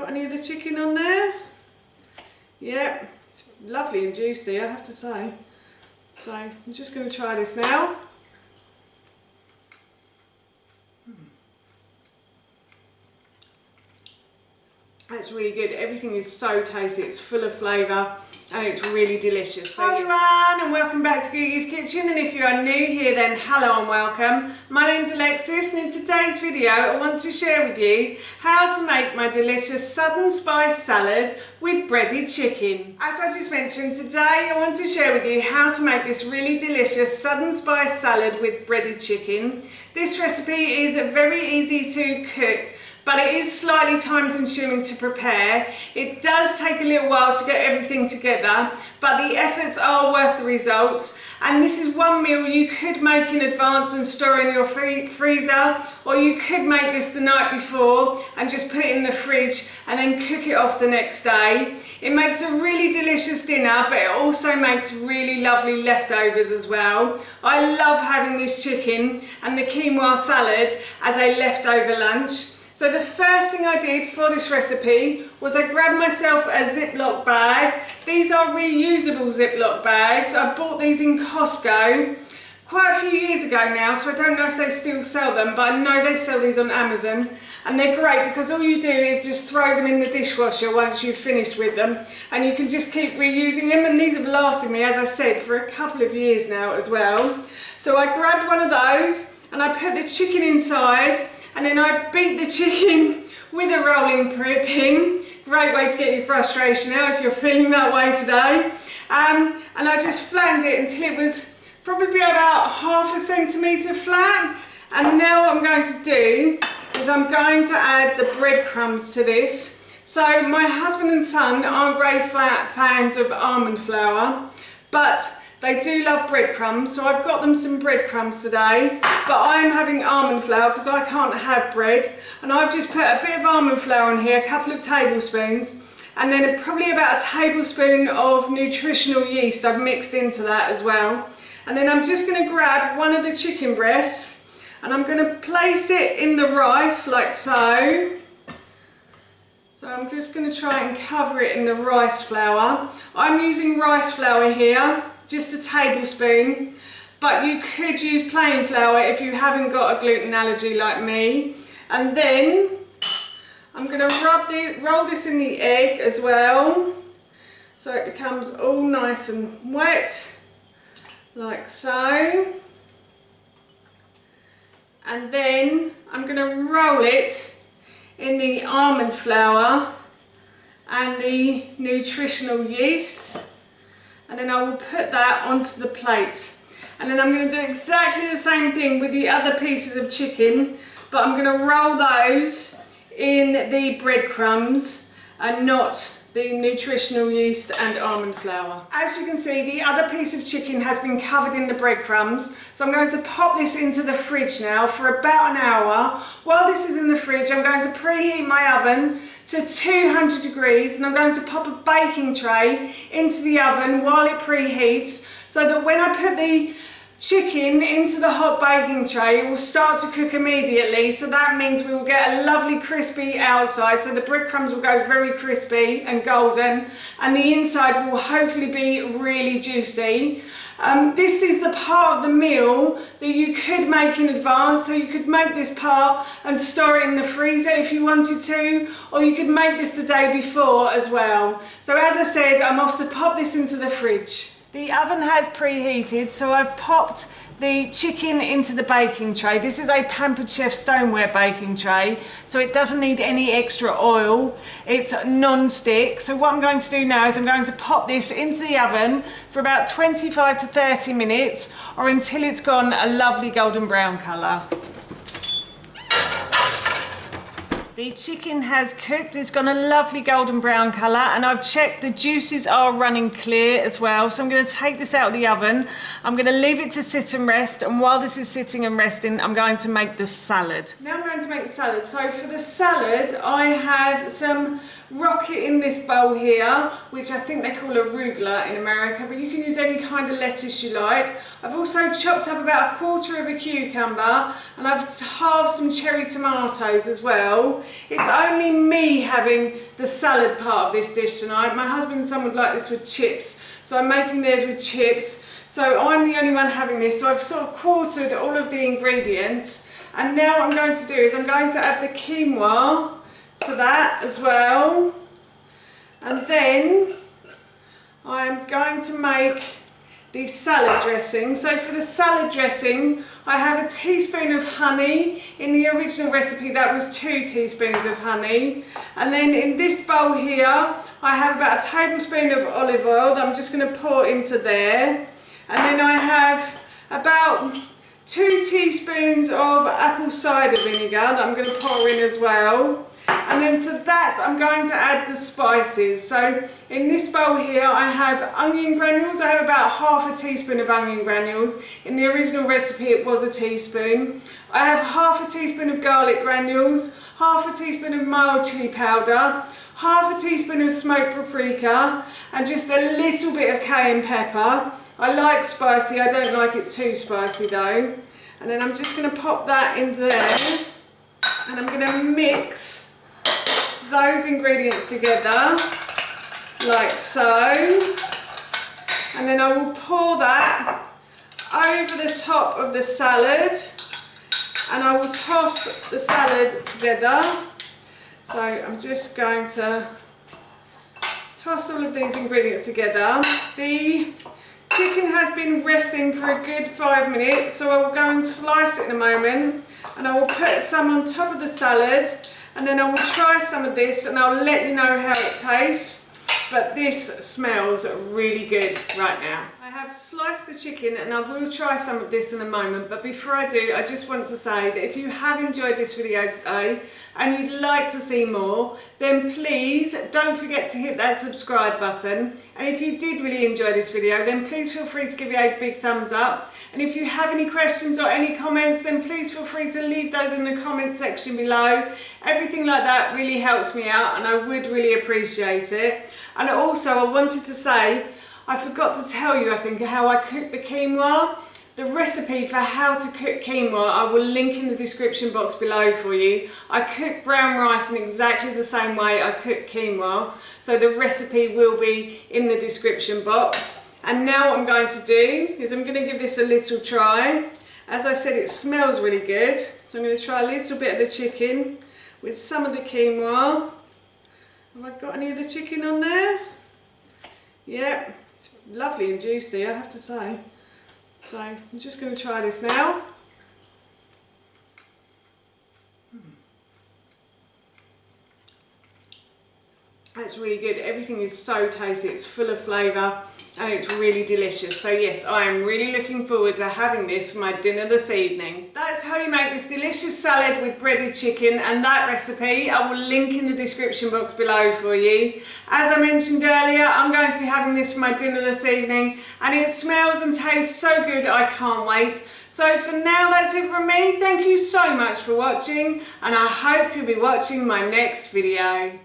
Got any of the chicken on there? Yeah, it's lovely and juicy, I have to say. So I'm just going to try this now. It's really good. Everything is so tasty. It's full of flavour and it's really delicious. So hi everyone, and welcome back to Googie's Kitchen. And if you are new here, then hello and welcome. My name's Alexis, and in today's video I want to share with you how to make my delicious Southern Spice salad with breaded chicken. As I just mentioned, today I want to share with you how to make this really delicious Southern Spice salad with breaded chicken. This recipe is very easy to cook, but it is slightly time consuming to prepare. It does take a little while to get everything together, but the efforts are worth the results. And this is one meal you could make in advance and store in your freezer, or you could make this the night before and just put it in the fridge and then cook it off the next day. It makes a really delicious dinner, but it also makes really lovely leftovers as well. I love having this chicken and the quinoa salad as a leftover lunch. So the first thing I did for this recipe was I grabbed myself a Ziploc bag. These are reusable Ziploc bags. I bought these in Costco quite a few years ago now, so I don't know if they still sell them, but I know they sell these on Amazon, and they're great because all you do is just throw them in the dishwasher once you've finished with them, and you can just keep reusing them. And these have lasted me, as I said, for a couple of years now as well. So I grabbed one of those and I put the chicken inside, and then I beat the chicken with a rolling pin. Great way to get your frustration out if you're feeling that way today. And I just flattened it until it was probably about ½ centimetre flat. And now what I'm going to do is I'm going to add the breadcrumbs to this. So my husband and son aren't great fans of almond flour, but they do love breadcrumbs, so I've got them some breadcrumbs today, but I'm having almond flour because I can't have bread, and I've just put a bit of almond flour in here, a couple of tablespoons, and then probably about a tablespoon of nutritional yeast I've mixed into that as well. And then I'm just going to grab one of the chicken breasts and I'm going to place it in the rice like so. So I'm just going to try and cover it in the rice flour. I'm using rice flour here, just a tablespoon, but you could use plain flour if you haven't got a gluten allergy like me. And then I'm going to roll this in the egg as well, so it becomes all nice and wet, like so. And then I'm going to roll it in the almond flour and the nutritional yeast. And then I will put that onto the plate. And then I'm going to do exactly the same thing with the other pieces of chicken, but I'm going to roll those in the breadcrumbs and not the nutritional yeast and almond flour. As you can see, the other piece of chicken has been covered in the breadcrumbs, so I'm going to pop this into the fridge now for about an hour. While this is in the fridge, I'm going to preheat my oven to 200 degrees, and I'm going to pop a baking tray into the oven while it preheats, so that when I put the chicken into the hot baking tray, it will start to cook immediately. So that means we will get a lovely crispy outside, so the breadcrumbs will go very crispy and golden, and the inside will hopefully be really juicy. This is the part of the meal that you could make in advance, so you could make this part and store it in the freezer if you wanted to, or you could make this the day before as well. So as I said, I'm off to pop this into the fridge. The oven has preheated, so I've popped the chicken into the baking tray. This is a Pampered Chef stoneware baking tray, so it doesn't need any extra oil. It's non-stick. So what I'm going to do now is I'm going to pop this into the oven for about 25 to 30 minutes, or until it's gone a lovely golden brown colour. The chicken has cooked, it's got a lovely golden brown colour, and I've checked the juices are running clear as well. So I'm going to take this out of the oven, I'm going to leave it to sit and rest, and while this is sitting and resting, I'm going to make the salad. Now I'm going to make the salad. So for the salad, I have some rocket in this bowl here, which I think they call arugula in America, but you can use any kind of lettuce you like. I've also chopped up about 1/4 of a cucumber, and I've halved some cherry tomatoes as well. It's only me having the salad part of this dish tonight. My husband and son would like this with chips, so I'm making theirs with chips. So I'm the only one having this, so I've sort of quartered all of the ingredients. And now what I'm going to do is I'm going to add the quinoa to that as well. And then I'm going to make the salad dressing. So for the salad dressing, I have a teaspoon of honey. In the original recipe, that was 2 teaspoons of honey. And then in this bowl here, I have about a tablespoon of olive oil that I'm just going to pour into there. And then I have about 2 teaspoons of apple cider vinegar that I'm going to pour in as well. And then to that I'm going to add the spices. So in this bowl here I have onion granules. I have about half a teaspoon of onion granules. In the original recipe it was a teaspoon. I have half a teaspoon of garlic granules, half a teaspoon of mild chili powder, half a teaspoon of smoked paprika, and just a little bit of cayenne pepper. I like spicy, I don't like it too spicy though. And then I'm just going to pop that in there, and I'm going to mix those ingredients together like so, and then I will pour that over the top of the salad, and I will toss the salad together. So I'm just going to toss all of these ingredients together. The chicken has been resting for a good 5 minutes, so I will go and slice it in a moment, and I will put some on top of the salad. And then I will try some of this and I'll let you know how it tastes. But this smells really good right now. I have sliced the chicken and I will try some of this in a moment. But before I do, I just want to say that if you have enjoyed this video today and you'd like to see more, then please don't forget to hit that subscribe button. And if you did really enjoy this video, then please feel free to give it a big thumbs up. And if you have any questions or any comments, then please feel free to leave those in the comment section below. Everything like that really helps me out and I would really appreciate it. And also I wanted to say, I forgot to tell you, I think, how I cook the quinoa. The recipe for how to cook quinoa I will link in the description box below for you. I cook brown rice in exactly the same way I cook quinoa, so the recipe will be in the description box. And now what I'm going to do is I'm going to give this a little try. As I said, it smells really good, so I'm going to try a little bit of the chicken with some of the quinoa. Have I got any of the chicken on there? Yep. It's lovely and juicy, I have to say. So I'm just going to try this now. That's really good. Everything is so tasty. It's full of flavour and it's really delicious. So yes, I am really looking forward to having this for my dinner this evening. That's how you make this delicious salad with breaded chicken, and that recipe I will link in the description box below for you. As I mentioned earlier, I'm going to be having this for my dinner this evening and it smells and tastes so good I can't wait. So for now that's it from me. Thank you so much for watching and I hope you'll be watching my next video.